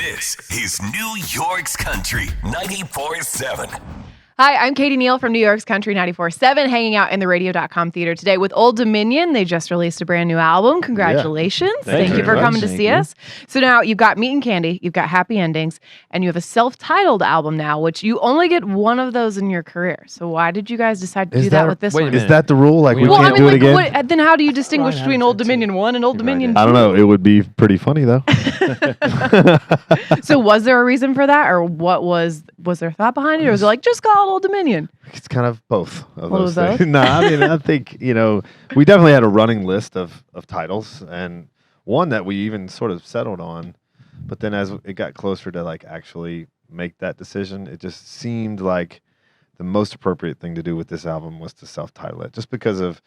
This is New York's Country 94.7. Hi, I'm Katie Neal from New York's Country 94.7, hanging out in the radio.com theater today with Old Dominion. They just released a brand new album. Congratulations. Yeah. Thank you for coming to see us. So now you've got Meat and Candy, you've got Happy Endings, and you have a self-titled album now, which you only get one of those in your career. So why did you guys decide to do that with this one? Is that the rule? Like, we can't do it again? Then how do you distinguish between Old Dominion 1 and Old Dominion 2? I don't know. It would be pretty funny, though. So was there a reason for that? Or what was there thought behind it? Or was it like, just call it Old Dominion? It's kind of both of What those was those? things. No, I mean, I think, we definitely had a running list of titles, and one that we even sort of settled on. But then as it got closer to like actually make that decision, it just seemed like the most appropriate thing to do with this album was to self-title it, just because of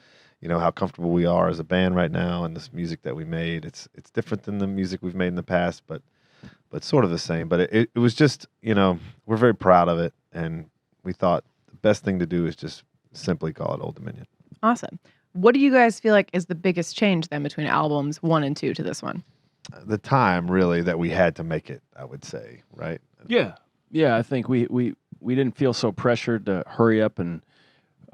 how comfortable we are as a band right now and this music that we made. It's different than the music we've made in the past, but sort of the same. But it was just, we're very proud of it, and we thought the best thing to do is just simply call it Old Dominion. Awesome. What do you guys feel like is the biggest change then between albums 1 and 2 to this one? The time, really, that we had to make it, I would say, right? Yeah. I think we didn't feel so pressured to hurry up and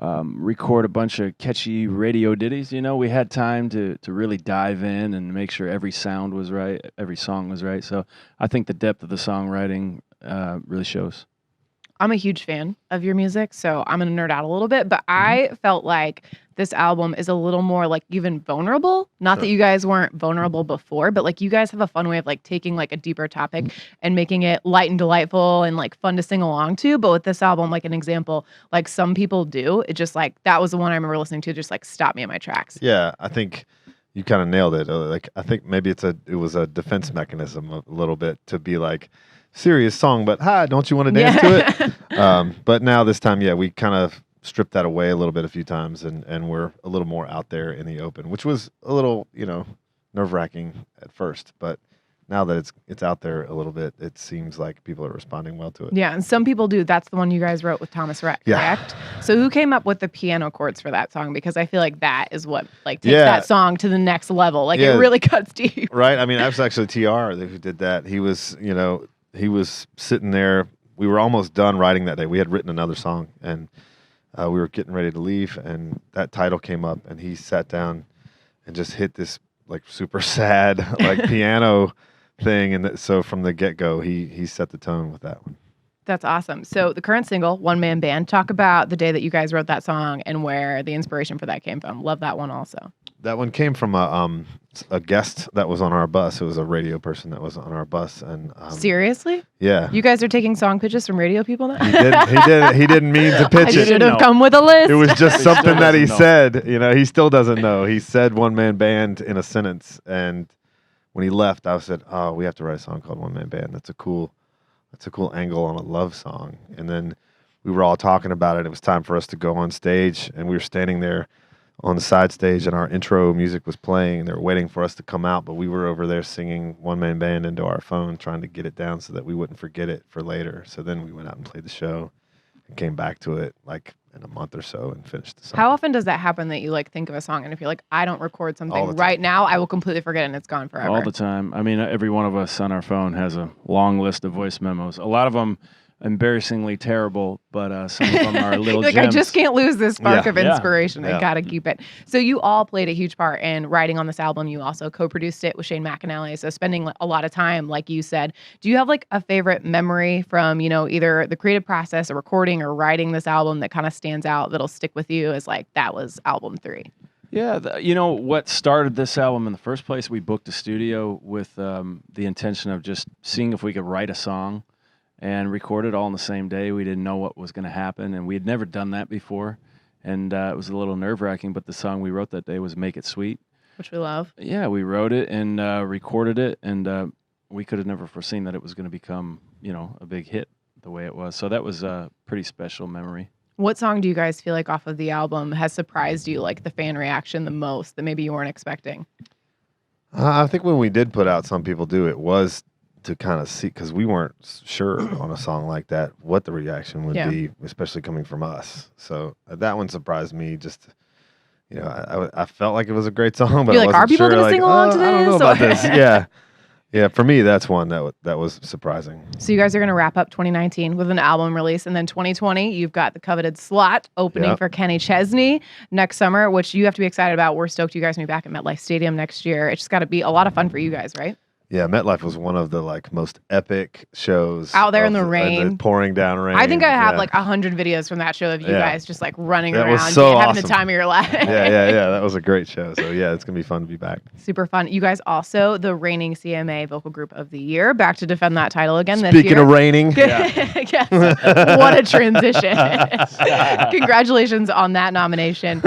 record a bunch of catchy radio ditties. We had time to really dive in and make sure every sound was right, every song was right. So I think the depth of the songwriting really shows. I'm a huge fan of your music, so I'm going to nerd out a little bit, but I felt like this album is a little more like even vulnerable. Not that you guys weren't vulnerable before, but like you guys have a fun way of like taking like a deeper topic and making it light and delightful and like fun to sing along to. But with this album, like an example, like some people do, it just like, that was the one I remember listening to, just like stop me in my tracks. Yeah, I think you kind of nailed it. Like, I think maybe it was a defense mechanism a little bit to be like, serious song, but hi, don't you want to dance to it? But now this time, we kind of stripped that away a little bit a few times, and we're a little more out there in the open, which was a little, nerve-wracking at first, but now that it's out there a little bit, it seems like people are responding well to it. Yeah, and some people do. That's the one you guys wrote with Thomas Rhett, correct? So who came up with the piano chords for that song? Because I feel like that is what like takes that song to the next level. Like it really cuts deep. Right? I mean, that was actually TR who did that. He was, he was sitting there. We were almost done writing that day. We had written another song, and we were getting ready to leave, and that title came up, and he sat down and just hit this like super sad like piano thing, and so from the get-go, he set the tone with that one. That's awesome. So the current single, One Man Band, talk about the day that you guys wrote that song and where the inspiration for that came from. Love that one also. That one came from a guest that was on our bus. It was a radio person that was on our bus, and seriously? Yeah. You guys are taking song pitches from radio people now? He didn't mean to pitch it. I should have come with a list. It was just something that he said. He still doesn't know. He said One Man Band in a sentence, and when he left, I said, "Oh, we have to write a song called One Man Band. That's a cool angle on a love song." And then we were all talking about it. It was time for us to go on stage, and we were standing there on the side stage, and our intro music was playing, and they were waiting for us to come out, but we were over there singing One Man Band into our phone, trying to get it down so that we wouldn't forget it for later. So then we went out and played the show and came back to it like in a month or so and finished the song. How often does that happen that you like think of a song and if you're like, I don't record something right now, I will completely forget it and it's gone forever? All the time. I mean, every one of us on our phone has a long list of voice memos. A lot of them embarrassingly terrible, but some of them are little like, gems. I just can't lose this spark of inspiration. Yeah. I gotta keep it. So you all played a huge part in writing on this album. You also co-produced it with Shane McAnally. So spending a lot of time, like you said. Do you have like a favorite memory from, either the creative process or recording or writing this album that kind of stands out that'll stick with you as like, that was album 3? Yeah, what started this album in the first place, we booked a studio with the intention of just seeing if we could write a song and record it all in the same day. We didn't know what was going to happen, and we had never done that before, and it was a little nerve-wracking, but the song we wrote that day was Make It Sweet. Which we love. Yeah, we wrote it and recorded it, and we could have never foreseen that it was going to become, a big hit the way it was. So that was a pretty special memory. What song do you guys feel like off of the album has surprised you, like the fan reaction the most, that maybe you weren't expecting? I think when we did put out Some People Do, it was to kind of see, because we weren't sure on a song like that what the reaction would be, especially coming from us. So that one surprised me. Just, I felt like it was a great song, but you're I like, wasn't are people sure, going to sing along to this? I don't know about this. Yeah. Yeah, for me, that's one that was surprising. So you guys are going to wrap up 2019 with an album release, and then 2020, you've got the coveted slot opening for Kenny Chesney next summer, which you have to be excited about. We're stoked you guys will be back at MetLife Stadium next year. It's just got to be a lot of fun for you guys, right? Yeah, MetLife was one of the most epic shows out there in the rain, pouring down rain. I think I have 100 videos from that show of you guys just running that around, was so having awesome. the time of your life. yeah. That was a great show. So yeah, it's gonna be fun to be back. Super fun. You guys also the reigning CMA Vocal Group of the Year, back to defend that title again this year. Speaking of raining, yes, what a transition! Congratulations on that nomination.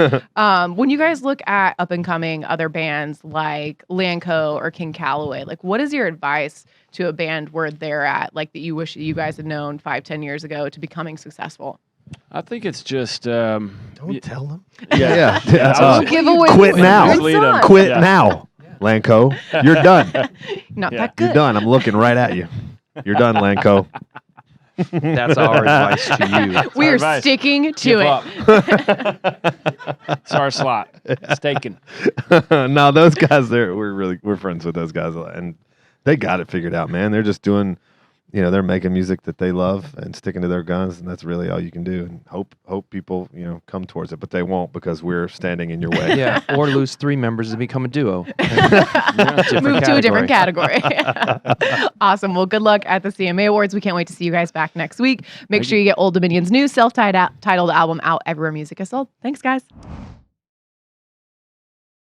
When you guys look at up and coming other bands like LANCO or King Calloway, what is your advice to a band where they're at, that you wish that you guys had known 5-10 years ago to becoming successful? I think it's just don't tell them. Yeah. Don't give away. Quit now. Quit Yeah. now, LANCO. You're done. Not that good. You're done. I'm looking right at you. You're done, LANCO. That's our advice to you. We are advice. sticking to Give it. up. It's our slot. It's taken. No, those guys, we're friends with those guys, and they got it figured out, man. They're just doing, they're making music that they love and sticking to their guns, and that's really all you can do. And hope people, come towards it, but they won't because we're standing in your way. Yeah, or lose 3 members and become a duo. Move to a different category. Awesome. Well, good luck at the CMA Awards. We can't wait to see you guys back next week. Make sure you get Old Dominion's new self-titled album out everywhere music is sold. Thanks, guys.